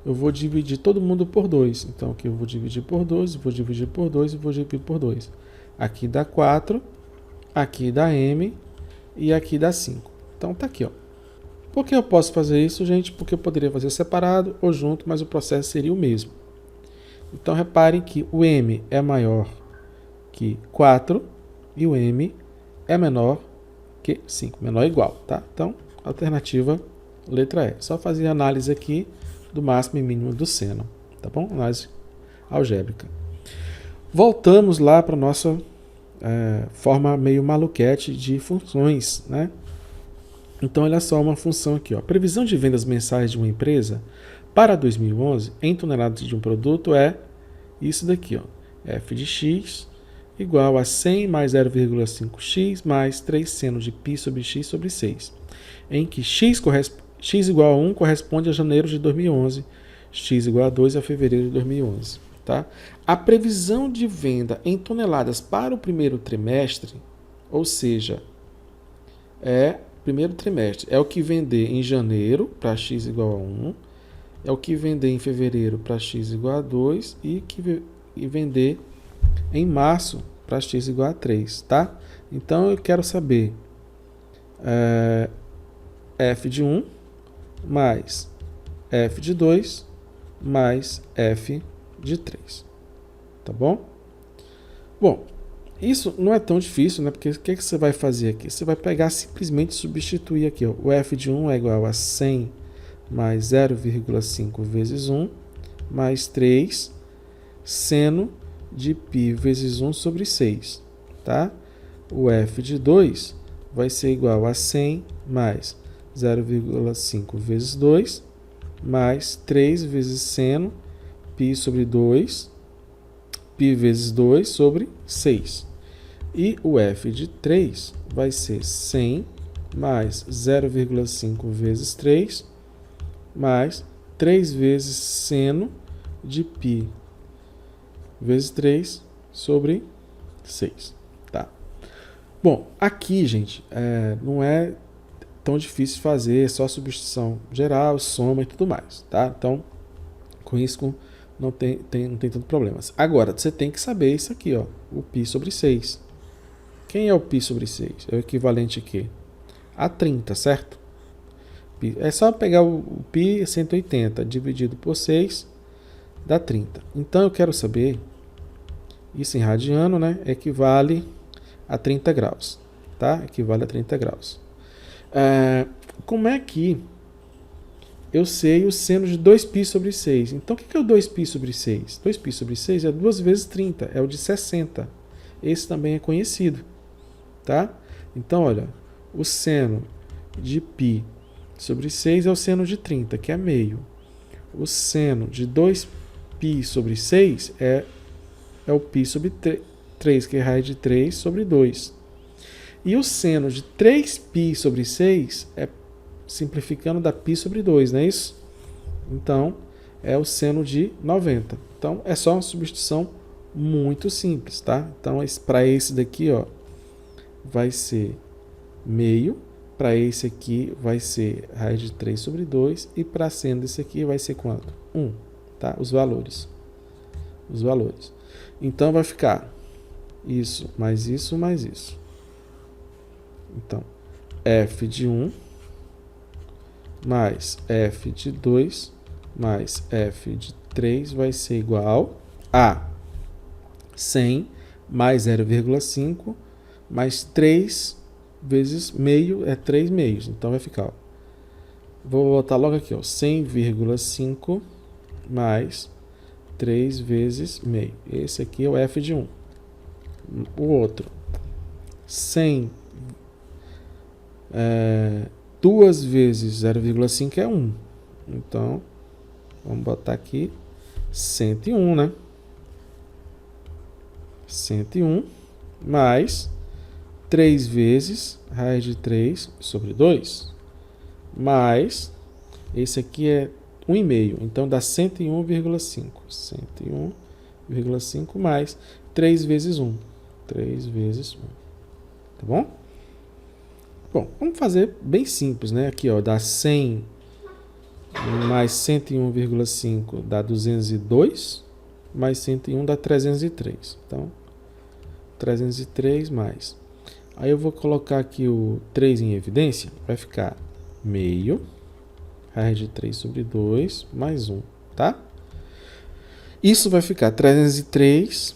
Eu vou dividir todo mundo por 2. Então, aqui eu vou dividir por 2, vou dividir por 2 e vou dividir por 2. Aqui dá 4, aqui dá m, e aqui dá 5. Então, tá aqui, ó. Por que eu posso fazer isso, gente? Porque eu poderia fazer separado ou junto, mas o processo seria o mesmo. Então, reparem que o m é maior que 4 e o m é menor que 5, menor ou igual, tá? Então, alternativa letra E. Só fazer a análise aqui do máximo e mínimo do seno, tá bom? Análise algébrica. Voltamos lá para a nossa forma meio maluquete de funções, né? Então, olha só uma função aqui, ó. Previsão de vendas mensais de uma empresa Para 2011, em toneladas de um produto é isso daqui, ó, f de x igual a 100 mais 0,5x mais 3 seno de π sobre x sobre 6, em que x igual a 1 corresponde a janeiro de 2011, x igual a 2 a fevereiro de 2011. Tá? A previsão de venda em toneladas para o primeiro trimestre, ou seja, primeiro trimestre, é o que vender em janeiro para x igual a 1, é o que vender em fevereiro para x igual a 2 e vender em março para x igual a 3. Tá? Então eu quero saber f de 1 mais f de 2 mais f de 3. Tá bom? Bom, isso não é tão difícil, né? Porque o que você vai fazer aqui? Você vai pegar simplesmente substituir aqui, ó. O f de 1 é igual a 100 mais 0,5 vezes 1 mais 3 seno de π vezes 1 sobre 6. Tá? O f de 2 vai ser igual a 100 mais 0,5 vezes 2 mais 3 vezes seno π sobre 2, π vezes 2 sobre 6. E o f de 3 vai ser 100 mais 0,5 vezes 3 mais 3 vezes seno de π vezes 3 sobre 6. Tá? Bom, aqui, gente, não é tão difícil fazer, é só substituição geral, soma e tudo mais. Tá? Então, com isso não tem tanto problemas. Agora, você tem que saber isso aqui, ó, o π sobre 6. Quem é o π sobre 6? É o equivalente a quê? A 30, certo? É só pegar o π 180 dividido por 6, dá 30. Então, eu quero saber, isso em radiano, né, equivale a 30 graus. Tá? Equivale a 30 graus. Como é que eu sei o seno de 2π sobre 6? Então, o que é o 2π sobre 6? 2π sobre 6 é 2 vezes 30, é o de 60. Esse também é conhecido. Tá? Então, olha, o seno de π sobre 6 é o seno de 30, que é meio. O seno de 2π sobre 6 é o π sobre 3, que é raiz de 3 sobre 2. E o seno de 3π sobre 6 é, simplificando, da π sobre 2, não é isso? Então, é o seno de 90. Então, é só uma substituição muito simples, tá? Então, para esse daqui, ó, vai ser meio. Para esse aqui vai ser raiz de 3 sobre 2. E para seno desse aqui vai ser quanto? 1. Tá? Os valores. Então, vai ficar isso mais isso mais isso. Então, f de 1 mais f de 2 mais f de 3 vai ser igual a 100 mais 0,5 mais 3 vezes meio, é 3 meios. Então, vai ficar, ó, vou botar logo aqui, ó, 100,5 mais 3 vezes meio. Esse aqui é o f de 1. O outro, 100 2 vezes 0,5 é 1. Então, vamos botar aqui 101, né? 101 mais 3 vezes raiz de 3 sobre 2. Mais, esse aqui é 1,5. Então, dá 101,5. 101,5 mais 3 vezes 1. 3 vezes 1. Tá bom? Bom, vamos fazer bem simples, né? Aqui, ó, dá 100 mais 101,5 dá 202, mais 101 dá 303. Então, 303 mais. Aí eu vou colocar aqui o 3 em evidência, vai ficar meio, raiz de 3 sobre 2, mais 1, tá? Isso vai ficar 303.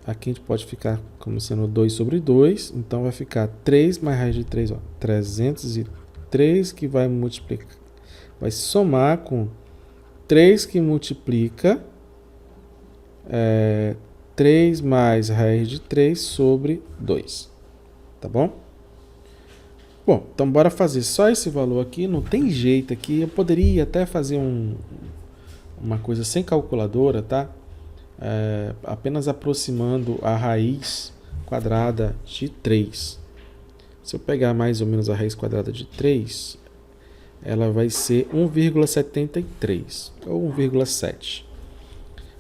Aqui a gente pode ficar como sendo 2 sobre 2, então vai ficar 3 mais raiz de 3, ó, 303, que vai multiplicar, vai somar com 3 que multiplica 3 mais raiz de 3 sobre 2, tá bom? Bom, então bora fazer só esse valor aqui, não tem jeito aqui. Eu poderia até fazer uma coisa sem calculadora, tá? Apenas aproximando a raiz quadrada de 3. Se eu pegar mais ou menos a raiz quadrada de 3, ela vai ser 1,73 ou 1,7.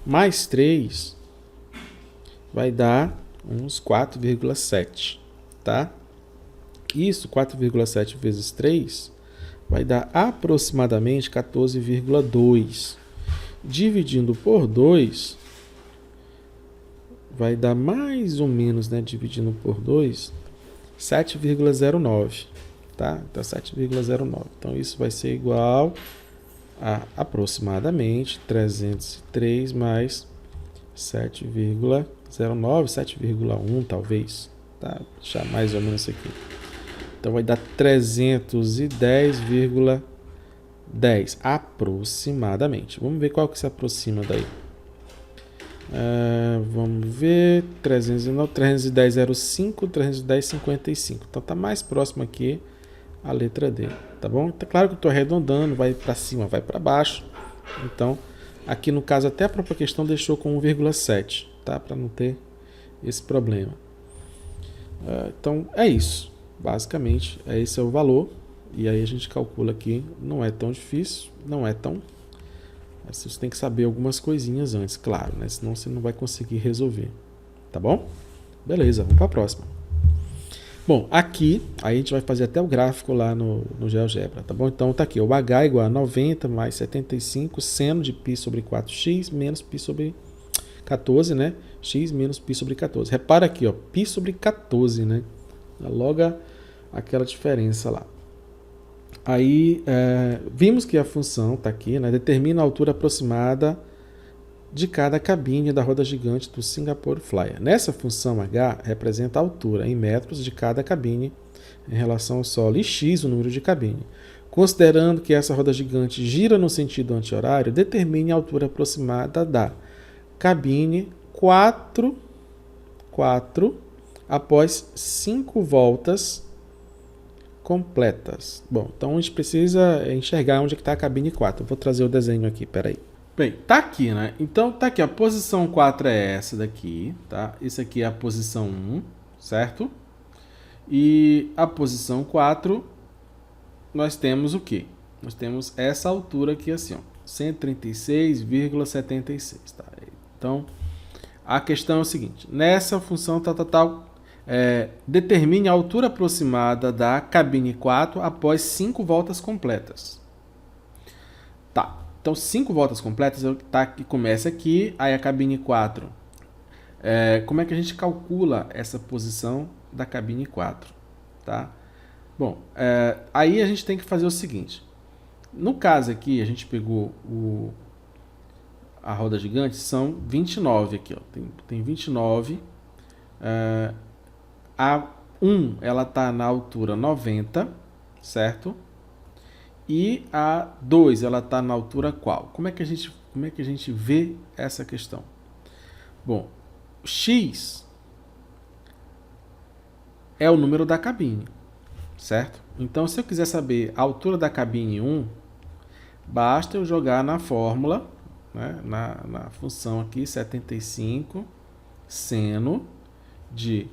Mais 3 vai dar uns 4,7, tá? Isso, 4,7 vezes 3, vai dar aproximadamente 14,2. Dividindo por 2, vai dar mais ou menos, né, dividindo por 2, 7,09, tá? Então, 7,09. Então, isso vai ser igual a aproximadamente 303 mais 7,09, 7,1 talvez, tá? Vou deixar mais ou menos isso aqui. Então, vai dar 310,10 aproximadamente. Vamos ver qual que se aproxima daí. Vamos ver, 309, 310,05, 310,55. Então tá mais próximo aqui a letra D, tá bom? Tá claro que eu estou arredondando, vai para cima, vai para baixo. Então, aqui no caso até a própria questão deixou com 1,7, tá? Para não ter esse problema. Então é isso, basicamente esse é o valor. E aí a gente calcula aqui, não é tão difícil, não é tão... Você tem que saber algumas coisinhas antes, claro, né? Senão você não vai conseguir resolver, tá bom? Beleza, vamos para a próxima. Bom, aqui, aí a gente vai fazer até o gráfico lá no GeoGebra, tá bom? Então tá aqui, o H igual a 90 mais 75 seno de π sobre 4x menos π sobre 14, né? X menos π sobre 14. Repara aqui, ó, π sobre 14, né? Logo aquela diferença lá. Aí, vimos que a função está aqui, né, determina a altura aproximada de cada cabine da roda gigante do Singapore Flyer. Nessa função H representa a altura em metros de cada cabine em relação ao solo e x o número de cabine. Considerando que essa roda gigante gira no sentido anti-horário, determine a altura aproximada da cabine 4 após 5 voltas completas. Bom, então a gente precisa enxergar onde está a cabine 4. Eu vou trazer o desenho aqui, peraí. Bem, tá aqui, né? Então tá aqui, a posição 4 é essa daqui, tá? Isso aqui é a posição 1, certo? E a posição 4, nós temos o quê? Nós temos essa altura aqui assim, ó, 136,76, tá? Então, a questão é o seguinte, nessa função determine a altura aproximada da cabine 4 após 5 voltas completas. Tá, então 5 voltas completas, tá, que começa aqui, aí a cabine 4. Como é que a gente calcula essa posição da cabine 4? Tá? Bom, aí a gente tem que fazer o seguinte. No caso aqui, a gente pegou a roda gigante, são 29 aqui, ó, tem 29. A 1, ela está na altura 90, certo? E a 2, ela está na altura qual? Como é que a gente vê essa questão? Bom, x é o número da cabine, certo? Então, se eu quiser saber a altura da cabine 1, basta eu jogar na fórmula, né, na função aqui, 75 seno de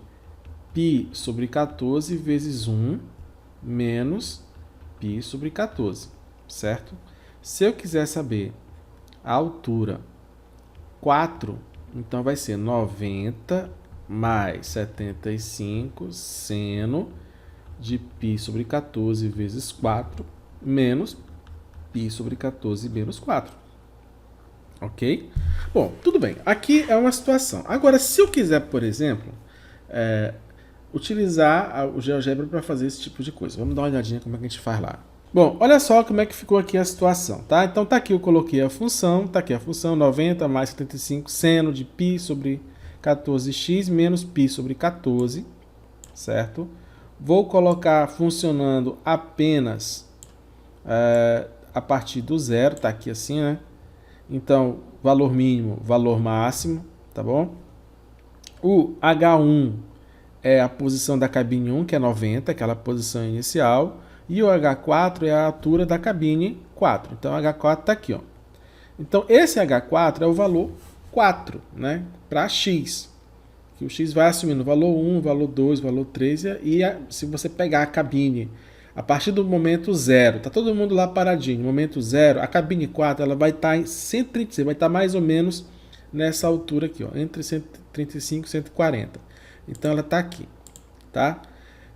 π sobre 14 vezes 1 menos π sobre 14, certo? Se eu quiser saber a altura 4, então vai ser 90 mais 75 seno de π sobre 14 vezes 4 menos π sobre 14 menos 4. Ok? Bom, tudo bem. Aqui é uma situação. Agora, se eu quiser, por exemplo, utilizar o GeoGebra para fazer esse tipo de coisa. Vamos dar uma olhadinha como é que a gente faz lá. Bom, olha só como é que ficou aqui a situação, tá? Então tá aqui, eu coloquei a função, tá aqui a função 90 mais 75 seno de π sobre 14x menos π sobre 14, certo? Vou colocar funcionando apenas a partir do zero, tá aqui assim, né? Então, valor mínimo, valor máximo, tá bom? O H1 é a posição da cabine 1, que é 90, aquela posição inicial, e o H4 é a altura da cabine 4. Então, o H4 está aqui, ó. Então, esse H4 é o valor 4, né, para X. Que o X vai assumindo o valor 1, valor 2, valor 3, e se você pegar a cabine a partir do momento 0, tá todo mundo lá paradinho, no momento 0, a cabine 4 ela vai estar em 136, vai estar mais ou menos nessa altura aqui, ó, entre 135 e 140. Então ela está aqui, tá?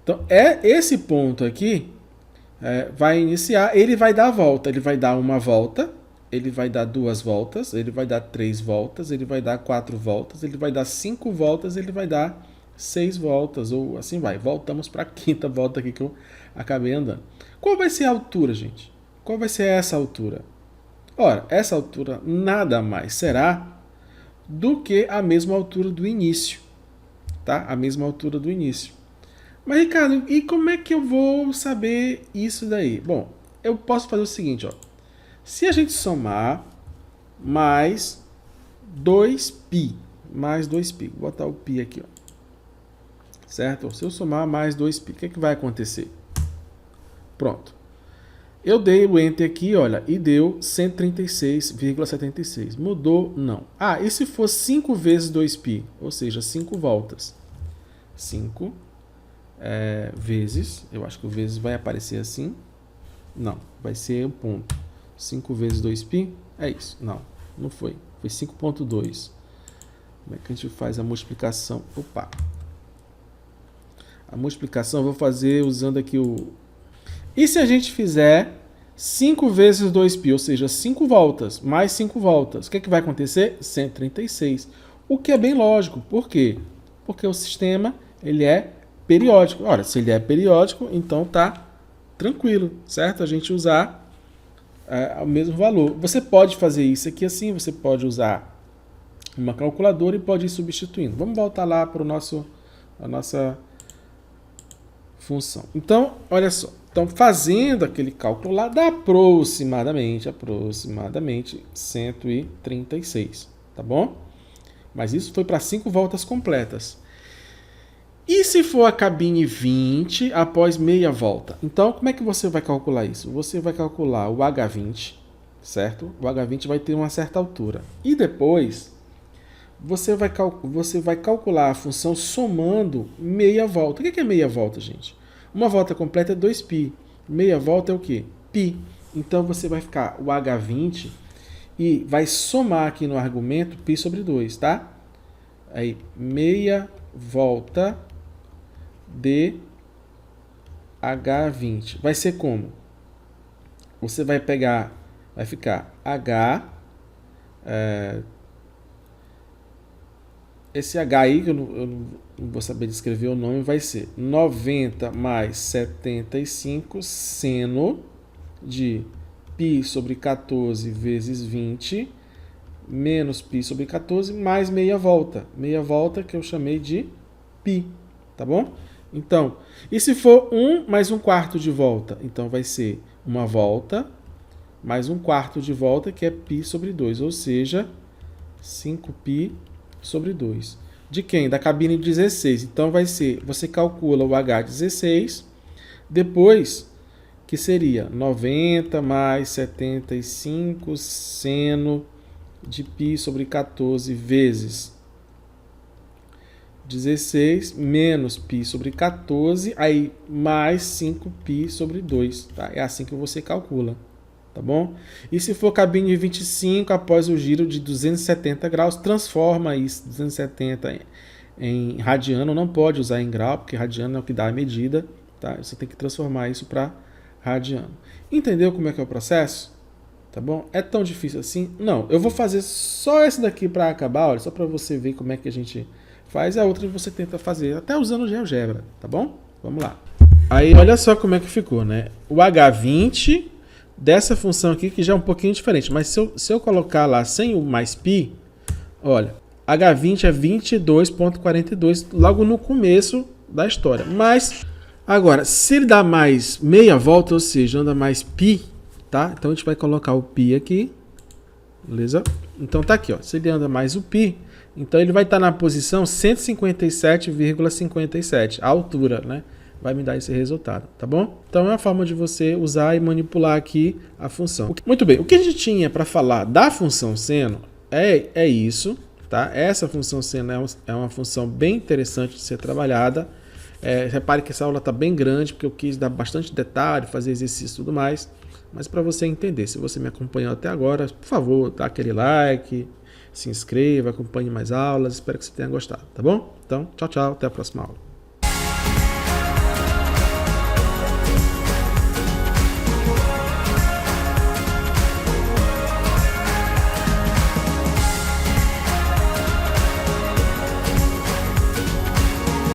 Então esse ponto aqui vai iniciar, ele vai dar a volta, ele vai dar uma volta, ele vai dar 2 voltas, ele vai dar 3 voltas, ele vai dar 4 voltas, ele vai dar 5 voltas, ele vai dar 6 voltas, ou assim vai. Voltamos para a 5ª volta aqui que eu acabei andando. Qual vai ser a altura, gente? Qual vai ser essa altura? Ora, essa altura nada mais será do que a mesma altura do início, tá? A mesma altura do início. Mas, Ricardo, e como é que eu vou saber isso daí? Bom, eu posso fazer o seguinte, ó. Se a gente somar mais 2π, vou botar o π aqui, ó. Certo? Se eu somar mais 2π, o que é que vai acontecer? Pronto. Eu dei o Enter aqui, olha, e deu 136,76. Mudou? Não. Ah, e se for 5 vezes 2π? Ou seja, 5 voltas. 5 vezes, eu acho que o vezes vai aparecer assim. Não, vai ser o ponto. 5 vezes 2π? É isso. Não, não foi. Foi 5,2. Como é que a gente faz a multiplicação? Opa! A multiplicação eu vou fazer usando aqui o... E se a gente fizer 5 vezes 2π, ou seja, 5 voltas, mais 5 voltas, o que é que vai acontecer? 136. O que é bem lógico. Por quê? Porque o sistema ele é periódico. Ora, se ele é periódico, então tá tranquilo, certo? A gente usar o mesmo valor. Você pode fazer isso aqui assim, você pode usar uma calculadora e pode ir substituindo. Vamos voltar lá para a nossa função. Então, olha só. Então, fazendo aquele cálculo lá, dá aproximadamente 136, tá bom? Mas isso foi para 5 voltas completas. E se for a cabine 20 após meia volta? Então, como é que você vai calcular isso? Você vai calcular o H20, certo? O H20 vai ter uma certa altura. E depois, você vai calcular a função somando meia volta. O que é meia volta, gente? Uma volta completa é 2π. Meia volta é o quê? π. Então, você vai ficar o H20 e vai somar aqui no argumento π sobre 2, tá? Aí, meia volta de H20. Vai ser como? Você vai pegar, vai ficar H, esse H aí, que eu não vou saber descrever o nome, vai ser 90 mais 75 seno de π sobre 14 vezes 20 menos π sobre 14 mais meia volta. Meia volta que eu chamei de π, tá bom? Então, e se for 1 mais 1/4 de volta? Então, vai ser uma volta mais 1/4 de volta, que é π sobre 2, ou seja, 5π sobre 2. De quem? Da cabine 16. Então, vai ser, você calcula o H16, depois, que seria 90 mais 75 seno de π sobre 14 vezes 16 menos π sobre 14, aí mais 5π sobre 2, tá? É assim que você calcula, tá bom? E se for cabine 25 após o giro de 270 graus, transforma isso, 270 em radiano, não pode usar em grau, porque radiano é o que dá a medida, tá? Você tem que transformar isso para radiano. Entendeu como é que é o processo? Tá bom? É tão difícil assim? Não, eu vou fazer só esse daqui para acabar, olha, só para você ver como é que a gente faz, a outra você tenta fazer, até usando o GeoGebra, tá bom? Vamos lá. Aí, olha só como é que ficou, né? O H20 dessa função aqui, que já é um pouquinho diferente, mas se eu colocar lá sem o mais π, olha, H20 é 22,42 logo no começo da história. Mas, agora, se ele dá mais meia volta, ou seja, anda mais π, tá? Então, a gente vai colocar o π aqui, beleza? Então, tá aqui, ó. Se ele anda mais o π, Então ele vai estar na posição 157,57, a altura, né? Vai me dar esse resultado, tá bom? Então é uma forma de você usar e manipular aqui a função. Muito bem, o que a gente tinha para falar da função seno é isso, tá? Essa função seno é uma função bem interessante de ser trabalhada. Repare que essa aula está bem grande, porque eu quis dar bastante detalhe, fazer exercício e tudo mais. Mas para você entender, se você me acompanhou até agora, por favor, dá aquele like, se inscreva, acompanhe mais aulas. Espero que você tenha gostado, tá bom? Então, tchau, tchau, até a próxima aula.